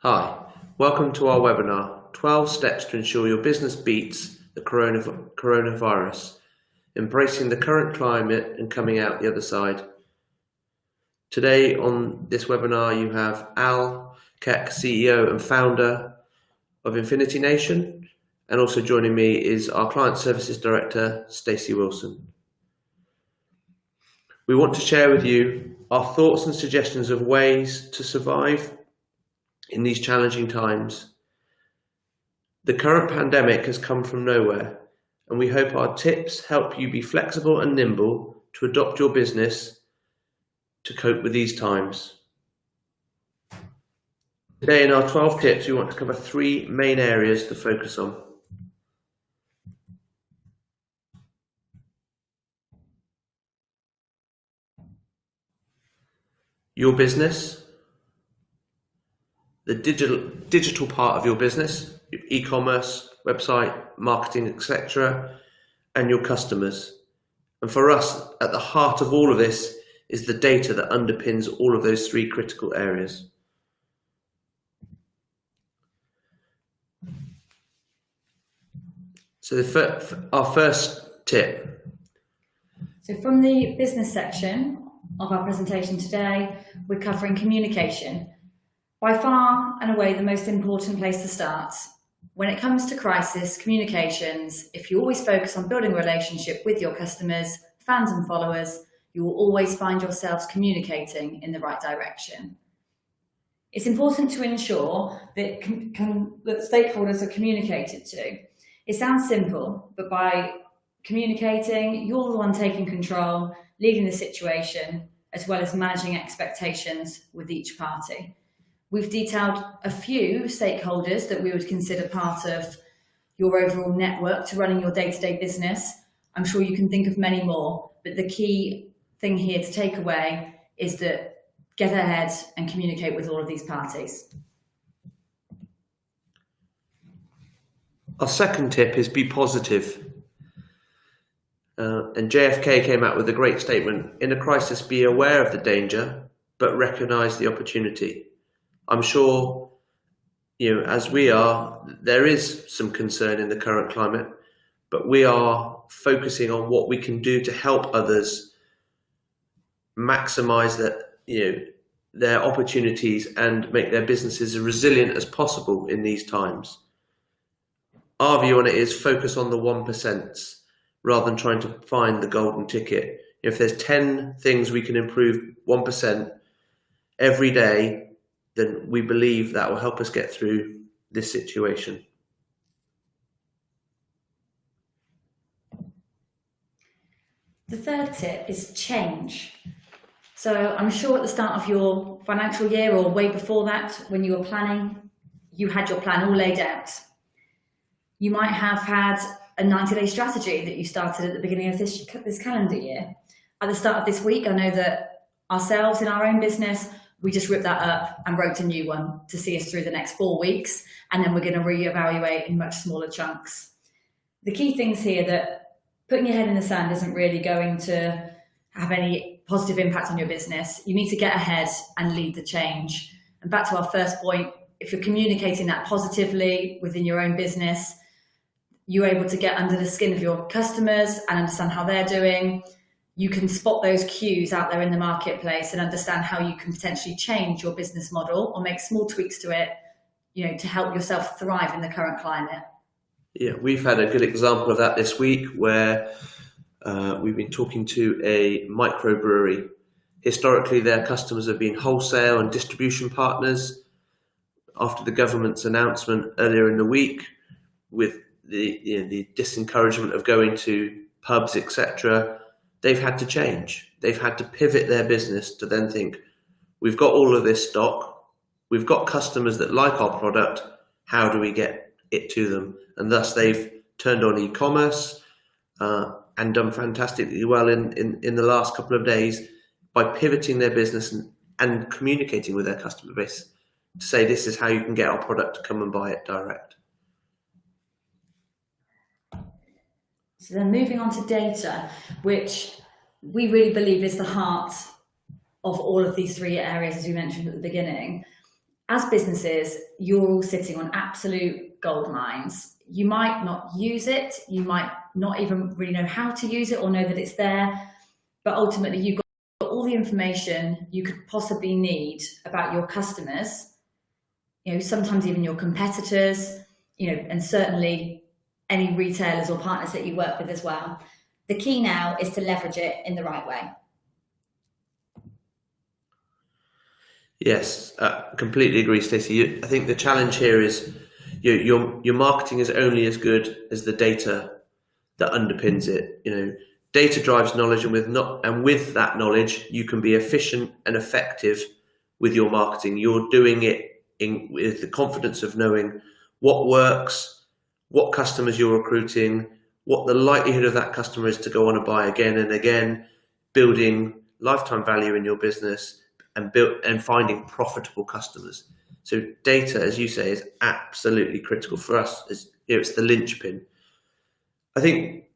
Hi, welcome to our webinar, 12 Steps to Ensure Your Business Beats the Coronavirus, Embracing the Current Climate and Coming Out the Other Side. Today on this webinar you have Al Keck, CEO and founder of Infinity Nation, and also joining me is our Client Services Director, Stacey Wilson. We want to share with you our thoughts and suggestions of ways to survive in these challenging times. The current pandemic has come from nowhere, and we hope our tips help you be flexible and nimble to adopt your business to cope with these times. Today in our 12 tips, we want to cover 3 main areas to focus on. Your business, the digital part of your business, your e-commerce, website, marketing, etc., and your customers. And for us, at the heart of all of this is the data that underpins all of those 3 critical areas. So our first tip. So from the business section of our presentation today, we're covering communication. By far and away the most important place to start. When it comes to crisis communications, if you always focus on building a relationship with your customers, fans and followers, you will always find yourselves communicating in the right direction. It's important to ensure that stakeholders are communicated to. It sounds simple, but by communicating, you're the one taking control, leading the situation, as well as managing expectations with each party. We've detailed a few stakeholders that we would consider part of your overall network to running your day-to-day business. I'm sure you can think of many more, but the key thing here to take away is that get ahead and communicate with all of these parties. Our second tip is be positive. And JFK came out with a great statement: in a crisis, be aware of the danger, but recognize the opportunity. I'm sure, as we are, there is some concern in the current climate, but we are focusing on what we can do to help others maximize their opportunities and make their businesses as resilient as possible in these times. Our view on it is focus on the 1% rather than trying to find the golden ticket. If there's 10 things we can improve 1% every day, then we believe that will help us get through this situation. The third tip is change. So I'm sure at the start of your financial year or way before that, when you were planning, you had your plan all laid out. You might have had a 90-day strategy that you started at the beginning of this calendar year. At the start of this week, I know that ourselves in our own business, we just ripped that up and wrote a new one to see us through the next 4 weeks, and then we're going to reevaluate in much smaller chunks. The key things here that putting your head in the sand isn't really going to have any positive impact on your business. You need to get ahead and lead the change. And back to our first point, if you're communicating that positively within your own business, you're able to get under the skin of your customers and understand how they're doing. You can spot those cues out there in the marketplace and understand how you can potentially change your business model or make small tweaks to it, to help yourself thrive in the current climate. Yeah, we've had a good example of that this week where we've been talking to a microbrewery. Historically, their customers have been wholesale and distribution partners. After the government's announcement earlier in the week with the disencouragement of going to pubs, etc., they've had to change. They've had to pivot their business to then think, we've got all of this stock, we've got customers that like our product, how do we get it to them? And thus they've turned on e-commerce and done fantastically well in the last couple of days by pivoting their business and communicating with their customer base to say, this is how you can get our product to come and buy it direct. So then moving on to data, which we really believe is the heart of all of these 3 areas, as we mentioned at the beginning. as businesses, you're all sitting on absolute gold mines. You might not use it, you might not even really know how to use it or know that it's there, but ultimately you've got all the information you could possibly need about your customers, sometimes even your competitors, and certainly any retailers or partners that you work with as well. The key now is to leverage it in the right way. Yes, completely agree, Stacey. I think the challenge here is your marketing is only as good as the data that underpins it. Data drives knowledge, and with that knowledge, you can be efficient and effective with your marketing. You're doing it with the confidence of knowing what works, what customers you're recruiting, what the likelihood of that customer is to go on and buy again and again, building lifetime value in your business, and finding profitable customers. So data, as you say, is absolutely critical for us. It's the linchpin. I think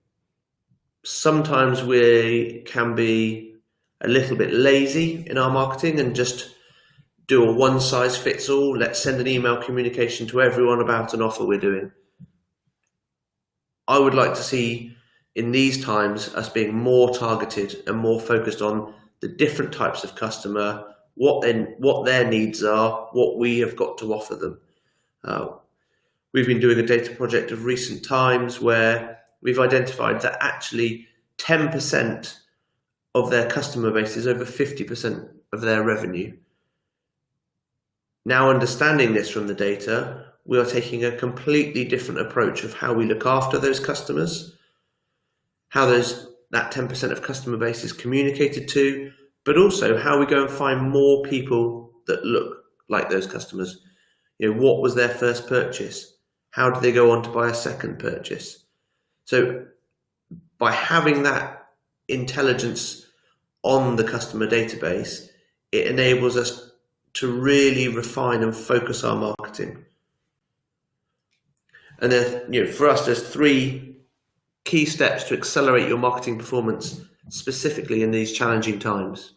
sometimes we can be a little bit lazy in our marketing and just do a one size fits all. Let's send an email communication to everyone about an offer we're doing. I would like to see in these times us being more targeted and more focused on the different types of customer, what their needs are, what we have got to offer them. We've been doing a data project of recent times where we've identified that actually 10% of their customer base is over 50% of their revenue. Now, understanding this from the data, we are taking a completely different approach of how we look after those customers, how that 10% of customer base is communicated to, but also how we go and find more people that look like those customers. What was their first purchase? How did they go on to buy a second purchase? So by having that intelligence on the customer database, it enables us to really refine and focus our marketing. And then, for us, there's 3 key steps to accelerate your marketing performance, specifically in these challenging times.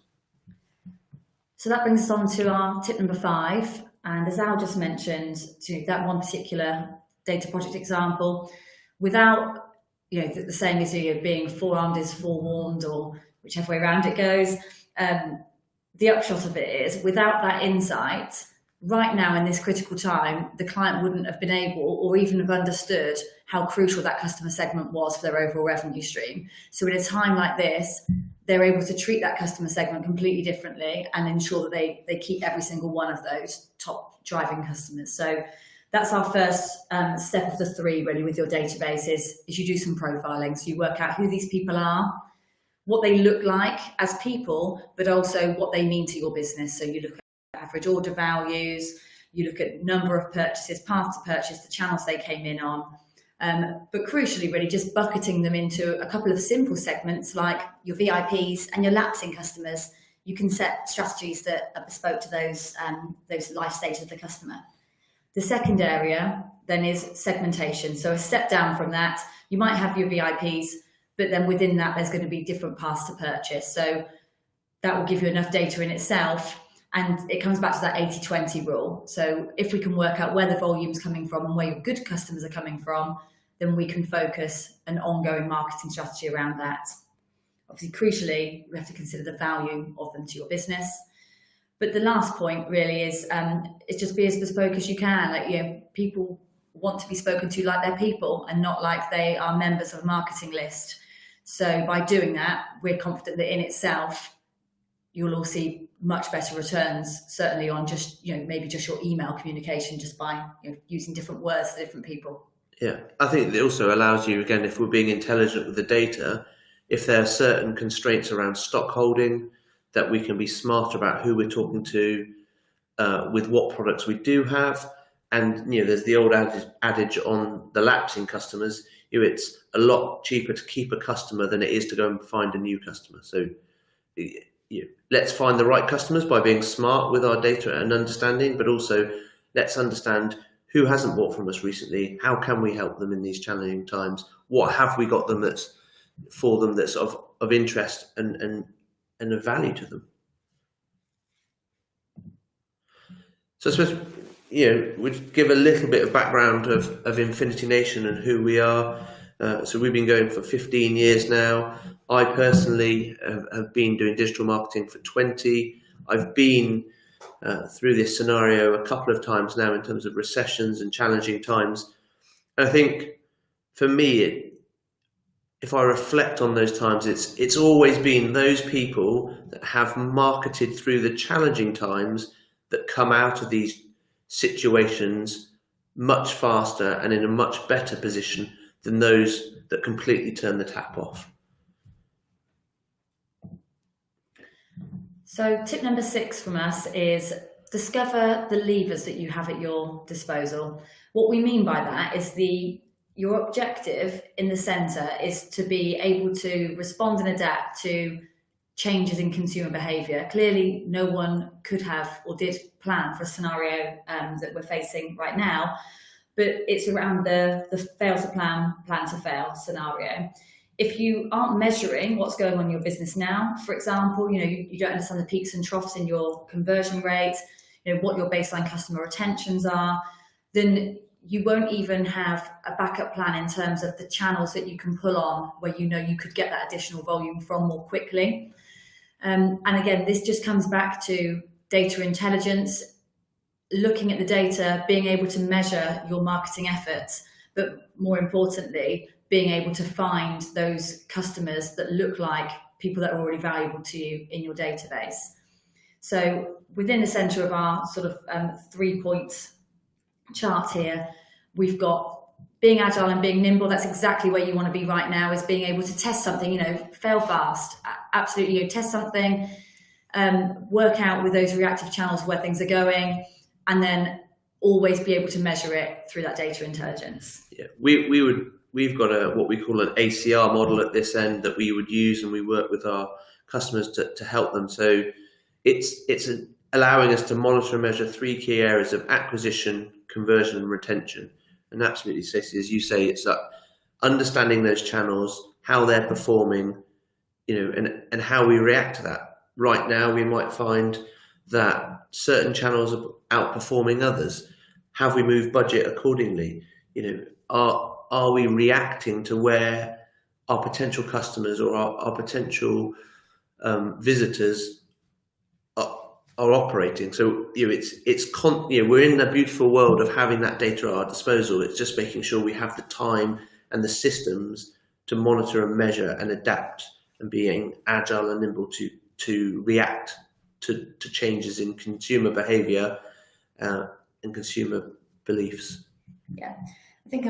So that brings us on to our tip number 5. And as Al just mentioned, to that one particular data project example, without, the saying is, being forearmed is forewarned, or whichever way around it goes. The upshot of it is, without that insight, right now in this critical time, the client wouldn't have been able or even have understood how crucial that customer segment was for their overall revenue stream. So in a time like this, they're able to treat that customer segment completely differently and ensure that they keep every single one of those top driving customers. So that's our first step of the 3 really with your database is you do some profiling. So you work out who these people are, what they look like as people, but also what they mean to your business. So you look at average order values, you look at number of purchases, path to purchase, the channels they came in on. But crucially, really just bucketing them into a couple of simple segments like your VIPs and your lapsing customers. You can set strategies that are bespoke to those life stages of the customer. The second area then is segmentation. So a step down from that, you might have your VIPs, but then within that, there's going to be different paths to purchase. So that will give you enough data in itself. And it comes back to that 80-20 rule. So if we can work out where the volume's coming from and where your good customers are coming from, then we can focus an ongoing marketing strategy around that. Obviously, crucially, we have to consider the value of them to your business. But the last point really is just be as bespoke as you can. People want to be spoken to like they're people and not like they are members of a marketing list. So by doing that, we're confident that in itself, you'll all see much better returns, certainly on just, maybe just your email communication, just by using different words to different people. Yeah, I think it also allows you, again, if we're being intelligent with the data, if there are certain constraints around stock holding, that we can be smarter about who we're talking to, with what products we do have. And, there's the old adage on the lapsing customers, it's a lot cheaper to keep a customer than it is to go and find a new customer. So let's find the right customers by being smart with our data and understanding, but also let's understand who hasn't bought from us recently. How can we help them in these challenging times? What have we got them that's of interest and of value to them? So I suppose, we'd give a little bit of background of Infinity Nation and who we are. So we've been going for 15 years now. I personally have been doing digital marketing for 20. I've been through this scenario a couple of times now in terms of recessions and challenging times. And I think for me, if I reflect on those times, it's always been those people that have marketed through the challenging times that come out of these situations much faster and in a much better position than those that completely turn the tap off. So tip number 6 from us is discover the levers that you have at your disposal. What we mean by that is your objective in the centre is to be able to respond and adapt to changes in consumer behaviour. Clearly, no one could have or did plan for a scenario that we're facing right now, but it's around the fail to plan, plan to fail scenario. If you aren't measuring what's going on in your business now, for example, you don't understand the peaks and troughs in your conversion rate, what your baseline customer retentions are, then you won't even have a backup plan in terms of the channels that you can pull on where you could get that additional volume from more quickly. And again, this just comes back to data intelligence, looking at the data, being able to measure your marketing efforts, but more importantly, being able to find those customers that look like people that are already valuable to you in your database. So within the center of our sort of 3-point chart here, we've got being agile and being nimble. That's exactly where you want to be right now, is being able to test something, fail fast, absolutely, test something, work out with those reactive channels where things are going, and then always be able to measure it through that data intelligence. Yeah, we've got what we call an ACR model at this end that we would use, and we work with our customers to help them. So it's allowing us to monitor and measure 3 key areas of acquisition, conversion, and retention. And absolutely, Stacey, as you say, it's understanding those channels, how they're performing, and how we react to that. Right now, we might find that certain channels are outperforming others. Have we moved budget accordingly? Are we reacting to where our potential customers or our potential visitors are operating? So we're in the beautiful world of having that data at our disposal. It's just making sure we have the time and the systems to monitor and measure and adapt, and being agile and nimble to react to changes in consumer behaviour and consumer beliefs. Yeah, I think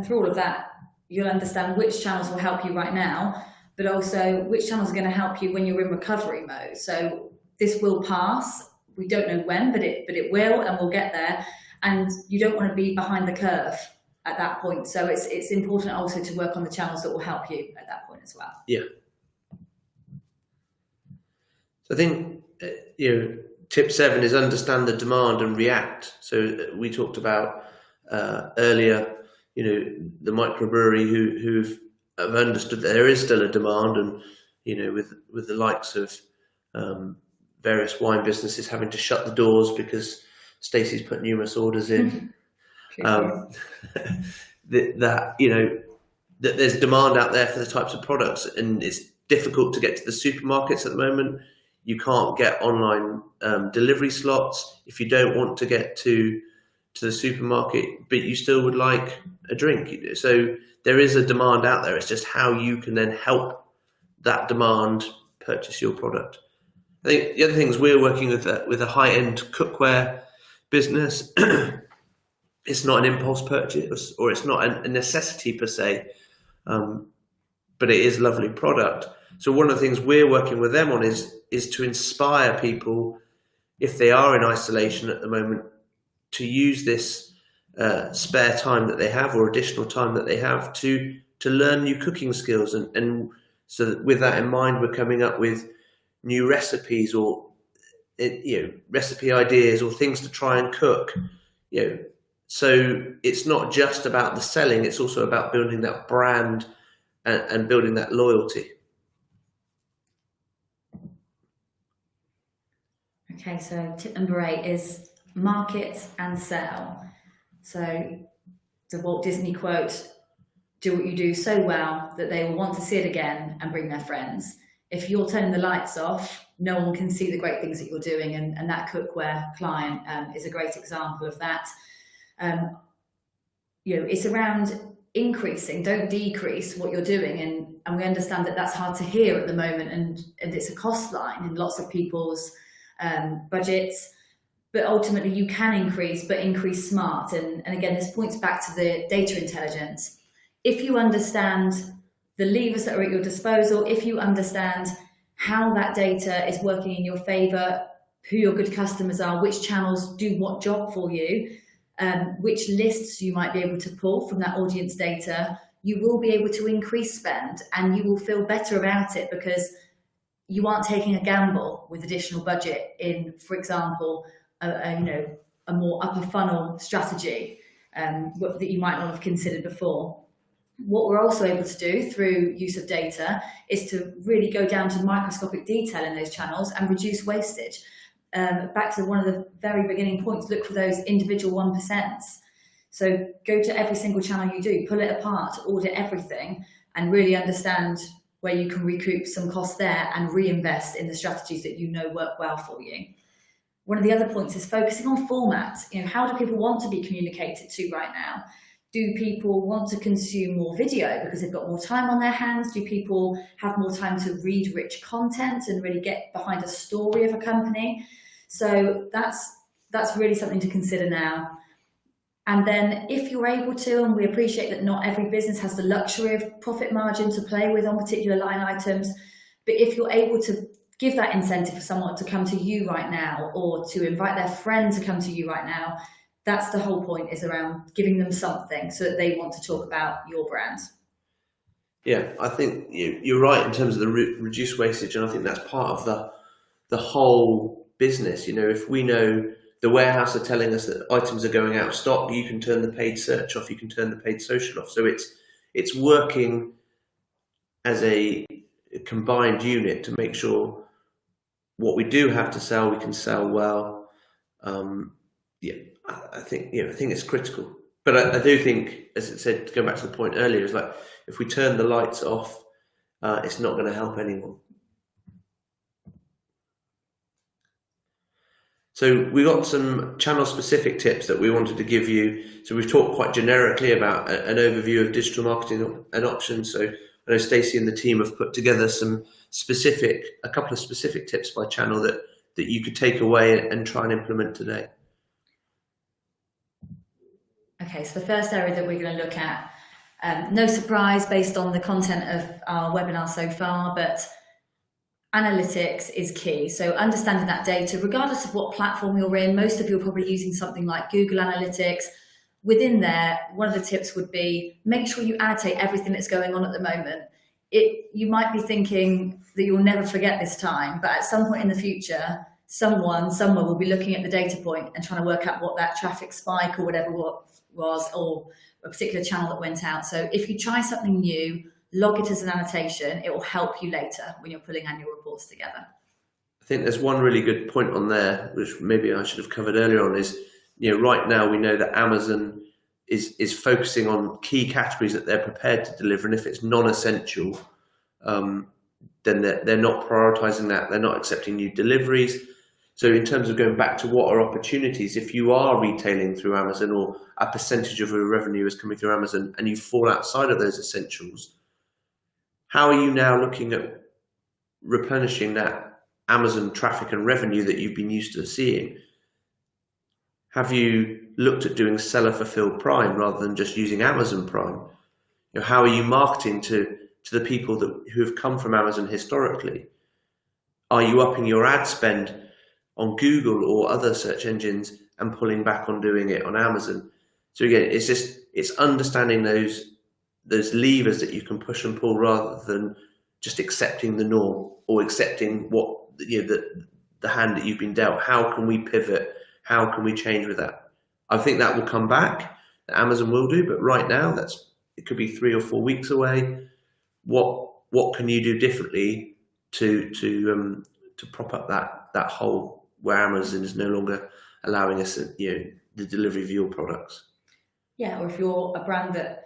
through all of that, you'll understand which channels will help you right now, but also which channels are going to help you when you're in recovery mode. So this will pass. We don't know when, but it will, and we'll get there. And you don't want to be behind the curve at that point. So it's important also to work on the channels that will help you at that point as well. Yeah. So I think tip 7 is understand the demand and react. So we talked about earlier, the microbrewery who've understood that there is still a demand, and with the likes of various wine businesses having to shut the doors because Stacey's put numerous orders in. that there's demand out there for the types of products, and it's difficult to get to the supermarkets at the moment. You can't get online delivery slots if you don't want to get to the supermarket, but you still would like a drink. So there is a demand out there. It's just how you can then help that demand purchase your product. I think the other thing is we're working with a high-end cookware business. It's not an impulse purchase, or it's not a necessity per se, but it is a lovely product. So one of the things we're working with them on is to inspire people, if they are in isolation at the moment, to use this spare time that they have, or additional time that they have, to learn new cooking skills. And so that with that in mind, we're coming up with new recipes, or recipe ideas, or things to try and cook. So it's not just about the selling; it's also about building that brand and building that loyalty. Okay, so tip number 8 is market and sell. So the Walt Disney quote, do what you do so well that they will want to see it again and bring their friends. If you're turning the lights off, no one can see the great things that you're doing, and that cookware client is a great example of that. It's around increasing, don't decrease what you're doing, and we understand that that's hard to hear at the moment, and it's a cost line in lots of people's budgets. But ultimately you can increase, but increase smart. And again, this points back to the data intelligence. If you understand the levers that are at your disposal, if you understand how that data is working in your favor, who your good customers are, which channels do what job for you, which lists you might be able to pull from that audience data, you will be able to increase spend, and you will feel better about it because you aren't taking a gamble with additional budget in, for example, a more upper funnel strategy that you might not have considered before. What we're also able to do through use of data is to really go down to microscopic detail in those channels and reduce wastage. Back to one of the very beginning points, look for those individual 1%. So go to every single channel you do, pull it apart, audit everything, and really understand where you can recoup some costs there and reinvest in the strategies that you know work well for you. One of the other points is focusing on format. How do people want to be communicated to right now? Do people want to consume more video because they've got more time on their hands? Do people have more time to read rich content and really get behind a story of a company? So that's really something to consider now. And then if you're able to, and we appreciate that not every business has the luxury of profit margin to play with on particular line items, but if you're able to give that incentive for someone to come to you right now, or to invite their friend to come to you right now, that's the whole point, is around giving them something so that they want to talk about your brand. Yeah, I think you're right in terms of the reduced wastage, and I think that's part of the whole business. If we know the warehouse are telling us that items are going out of stock, you can turn the paid search off, you can turn the paid social off. So it's working as a combined unit to make sure what we do have to sell, we can sell well. I think it's critical. But I do think, as it said, to go back to the point earlier, is like if we turn the lights off, it's not going to help anyone. So we got some channel-specific tips that we wanted to give you. So we've talked quite generically about an overview of digital marketing and options. So I know Stacey and the team have put together a couple of specific tips by channel that you could take away and try and implement today. Okay, so the first area that we're going to look at, no surprise based on the content of our webinar so far, but analytics is key. So understanding that data, regardless of what platform you're in, most of you are probably using something like Google Analytics. Within there, one of the tips would be make sure you annotate everything that's going on at the moment. You might be thinking that you'll never forget this time, but at some point in the future, someone somewhere will be looking at the data point and trying to work out what that traffic spike or whatever was, or a particular channel that went out. So if you try something new, log it as an annotation. It will help you later when you're pulling annual reports together. I think there's one really good point on there, which maybe I should have covered earlier on, is right now we know that Amazon is focusing on key categories that they're prepared to deliver, and if it's non-essential, then they're not prioritizing that. They're not accepting new deliveries. So in terms of going back to what are opportunities, if you are retailing through Amazon or a percentage of your revenue is coming through Amazon and you fall outside of those essentials, how are you now looking at replenishing that Amazon traffic and revenue that you've been used to seeing? Have you looked at doing seller fulfilled Prime rather than just using Amazon Prime? How are you marketing to the people who have come from Amazon historically? Are you upping your ad spend on Google or other search engines and pulling back on doing it on Amazon? So again, it's understanding those levers that you can push and pull rather than just accepting the norm or accepting what the hand that you've been dealt. How can we pivot? How can we change with that? I think that will come back. Amazon will do, but right now it could be 3 or 4 weeks away. What can you do differently to prop up that hole where Amazon is no longer allowing us, the delivery of your products. Yeah, or if you're a brand that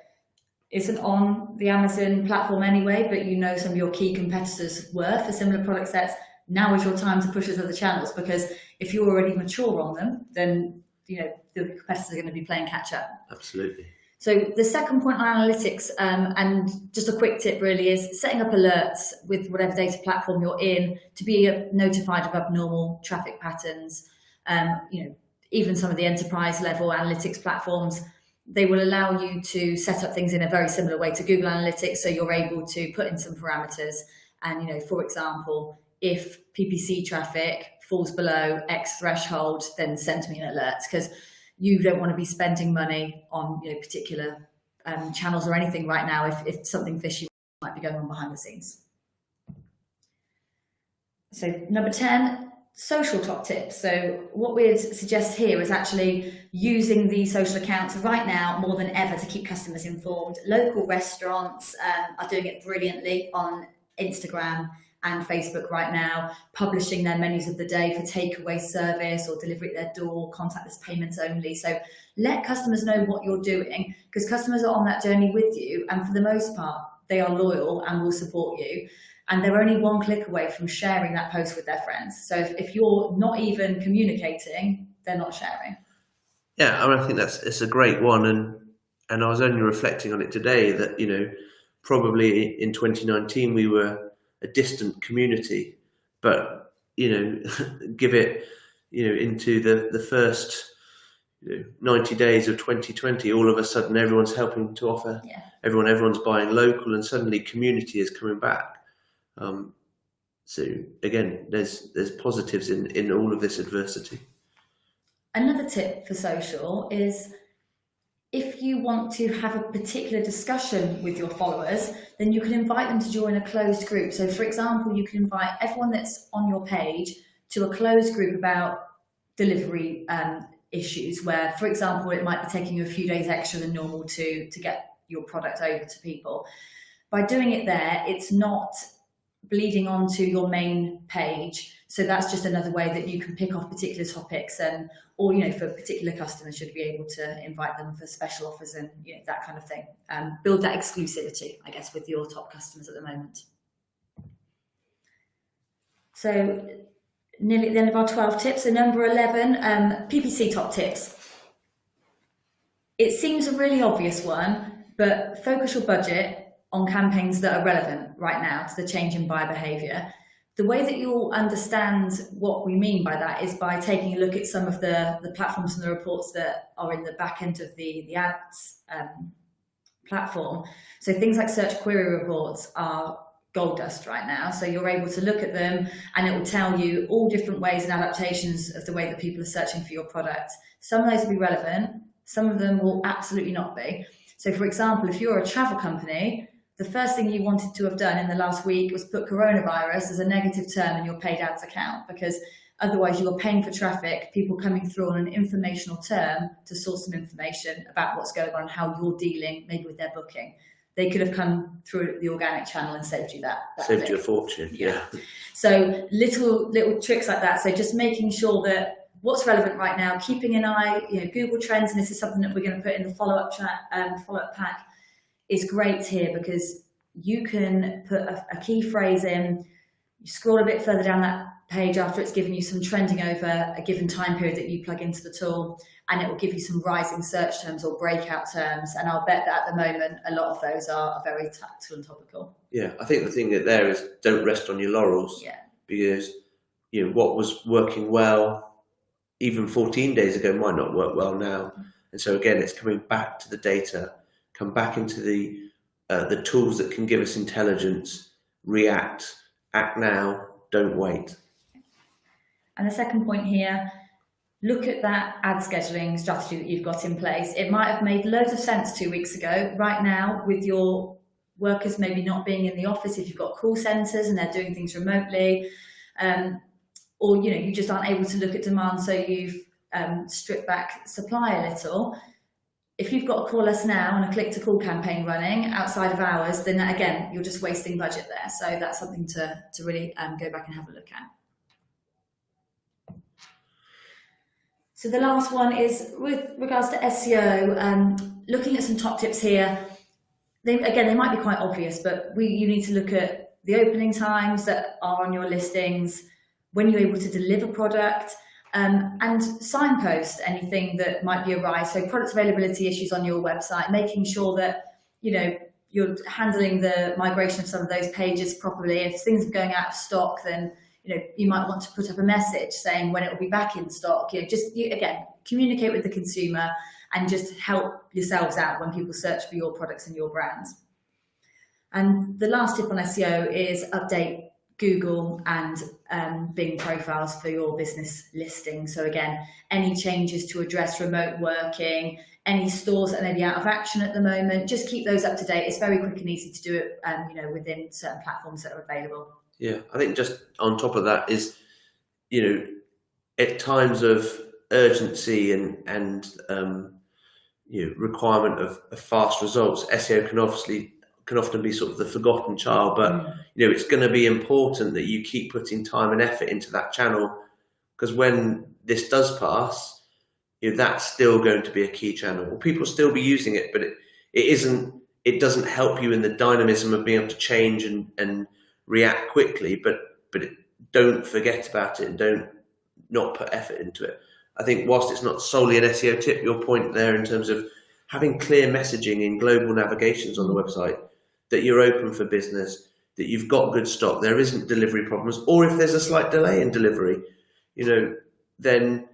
isn't on the Amazon platform anyway, but you know some of your key competitors were for similar product sets, now is your time to push those other channels, because if you're already mature on them, then the competitors are going to be playing catch up. Absolutely. So the second point on analytics, and just a quick tip really, is setting up alerts with whatever data platform you're in to be notified of abnormal traffic patterns. Even some of the enterprise level analytics platforms, they will allow you to set up things in a very similar way to Google Analytics. So you're able to put in some parameters and, for example, if PPC traffic falls below X threshold, then send me an alert, because you don't want to be spending money on particular channels or anything right now if something fishy might be going on behind the scenes. So number 10, social top tips. So what we'd suggest here is actually using the social accounts right now more than ever to keep customers informed. Local restaurants are doing it brilliantly on Instagram and Facebook right now, publishing their menus of the day for takeaway service or delivery at their door, contactless payments only. So let customers know what you're doing, because customers are on that journey with you, and for the most part, they are loyal and will support you. And they're only one click away from sharing that post with their friends. So if you're not even communicating, they're not sharing. Yeah, I think it's a great one, and I was only reflecting on it today that probably in 2019 we were a distant community, but give it into the first 90 days of 2020, all of a sudden everyone's helping to offer, everyone's buying local, and suddenly community is coming back. So again, there's positives in all of this adversity. Another tip for social is, if you want to have a particular discussion with your followers, then you can invite them to join a closed group. So for example, you can invite everyone that's on your page to a closed group about delivery issues, where, for example, it might be taking you a few days extra than normal to get your product over to people. By doing it there, it's not bleeding onto your main page. So that's just another way that you can pick off particular topics, or for particular customers, should be able to invite them for special offers and that kind of thing. Build that exclusivity, I guess, with your top customers at the moment. So nearly at the end of our 12 tips. So number 11, PPC top tips. It seems a really obvious one, but focus your budget on campaigns that are relevant right now to the change in buyer behaviour. The way that you'll understand what we mean by that is by taking a look at some of the platforms and the reports that are in the back end of the ads platform. So things like search query reports are gold dust right now. So you're able to look at them and it will tell you all different ways and adaptations of the way that people are searching for your product. Some of those will be relevant, some of them will absolutely not be. So for example, if you're a travel company, the first thing you wanted to have done in the last week was put coronavirus as a negative term in your paid ads account, because otherwise you are paying for traffic, people coming through on an informational term to source some information about what's going on and how you're dealing maybe with their booking. They could have come through the organic channel and saved you that saved you a fortune. Yeah. So little tricks like that. So just making sure that what's relevant right now, keeping an eye, Google Trends, and this is something that we're going to put in the follow-up pack, is great here, because you can put a key phrase in, you scroll a bit further down that page after it's given you some trending over a given time period that you plug into the tool, and it will give you some rising search terms or breakout terms. And I'll bet that at the moment, a lot of those are very tactical and topical. Yeah, I think the thing there is, don't rest on your laurels. Yeah. Because what was working well even 14 days ago might not work well now. And so again, it's coming back to the data, come back into the tools that can give us intelligence, react, act now, don't wait. And the second point here, look at that ad scheduling strategy that you've got in place. It might have made loads of sense 2 weeks ago. Right now, with your workers maybe not being in the office, if you've got call centres and they're doing things remotely, or you just aren't able to look at demand, so you've stripped back supply a little. If you've got a call us now and a click to call campaign running outside of hours, then again, you're just wasting budget there. So that's something to really go back and have a look at. So the last one is with regards to SEO, looking at some top tips here. They might be quite obvious, but you need to look at the opening times that are on your listings, when you're able to deliver product, and signpost anything that might be awry. So product availability issues on your website, making sure that, you know, you're handling the migration of some of those pages properly. If things are going out of stock, then you might want to put up a message saying when it will be back in stock. Again, communicate with the consumer and just help yourselves out when people search for your products and your brands. And the last tip on SEO is update Google and Bing profiles for your business listing. So again, any changes to address remote working, any stores that may be out of action at the moment, just keep those up to date. It's very quick and easy to do it, within certain platforms that are available. Yeah, I think just on top of that is, at times of urgency and requirement of fast results, SEO can often be sort of the forgotten child. But it's going to be important that you keep putting time and effort into that channel, because when this does pass, that's still going to be a key channel. Well, people will still be using it, but it doesn't help you in the dynamism of being able to change and react quickly, but don't forget about it and don't not put effort into it. I think whilst it's not solely an SEO tip, your point there in terms of having clear messaging in global navigations on the website, that you're open for business, that you've got good stock, there isn't delivery problems, or if there's a slight delay in delivery, then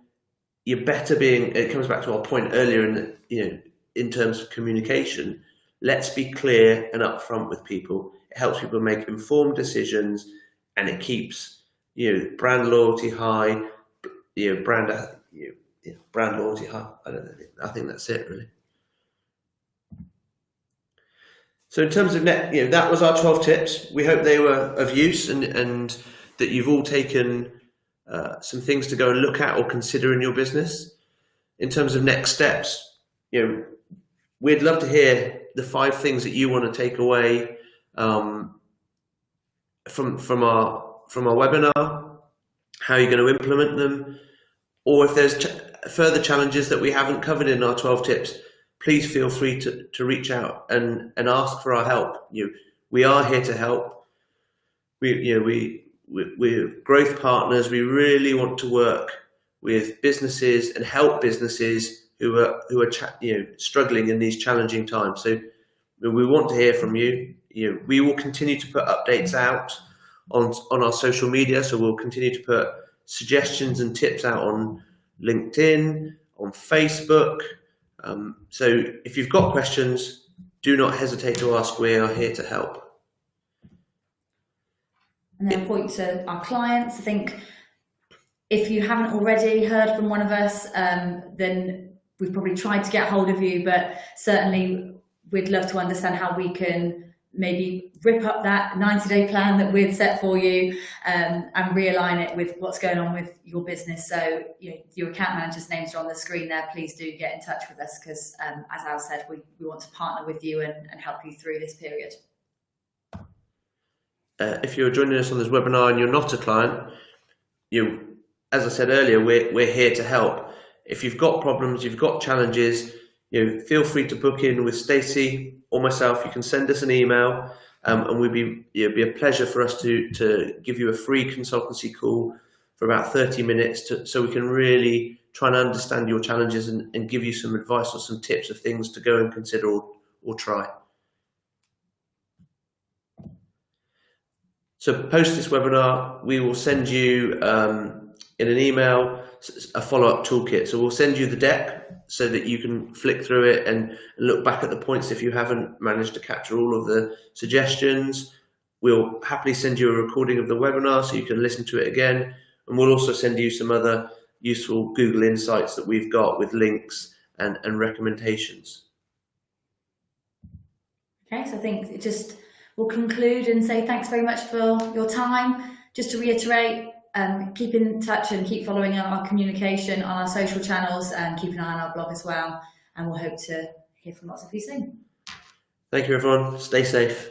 you're better being, it comes back to our point earlier in terms of communication. Let's be clear and upfront with people. It helps people make informed decisions, and it keeps brand loyalty high. Brand loyalty high. I think that's it really. So in terms of that was our 12 tips. We hope they were of use and that you've all taken some things to go and look at or consider in your business. In terms of next steps, we'd love to hear the 5 things that you want to take away from our webinar, how you're going to implement them, or if there's further challenges that we haven't covered in our 12 tips, please feel free to reach out and ask for our help. We are here to help. We're growth partners. We really want to work with businesses and help businesses who are struggling in these challenging times. So we want to hear from you. We will continue to put updates out on our social media. So we'll continue to put suggestions and tips out on LinkedIn, on Facebook. So if you've got questions, do not hesitate to ask. We are here to help. And then point to our clients. I think if you haven't already heard from one of us, then we've probably tried to get hold of you, but certainly we'd love to understand how we can maybe rip up that 90-day plan that we'd set for you and realign it with what's going on with your business. So your account manager's names are on the screen there. Please do get in touch with us because, as Al said, we want to partner with you and help you through this period. If you're joining us on this webinar and you're not a client, as I said earlier, we're here to help. If you've got problems, you've got challenges, feel free to book in with Stacey or myself. You can send us an email, and it'd be a pleasure for us to give you a free consultancy call for about 30 minutes so we can really try and understand your challenges and give you some advice or some tips of things to go and consider or try. So post this webinar, we will send you in an email a follow-up toolkit. So we'll send you the deck so that you can flick through it and look back at the points if you haven't managed to capture all of the suggestions. We'll happily send you a recording of the webinar so you can listen to it again. And we'll also send you some other useful Google Insights that we've got with links and recommendations. Okay, so I think we'll conclude and say thanks very much for your time. Just to reiterate, keep in touch and keep following our communication on our social channels and keep an eye on our blog as well. And we'll hope to hear from lots of you soon. Thank you, everyone. Stay safe.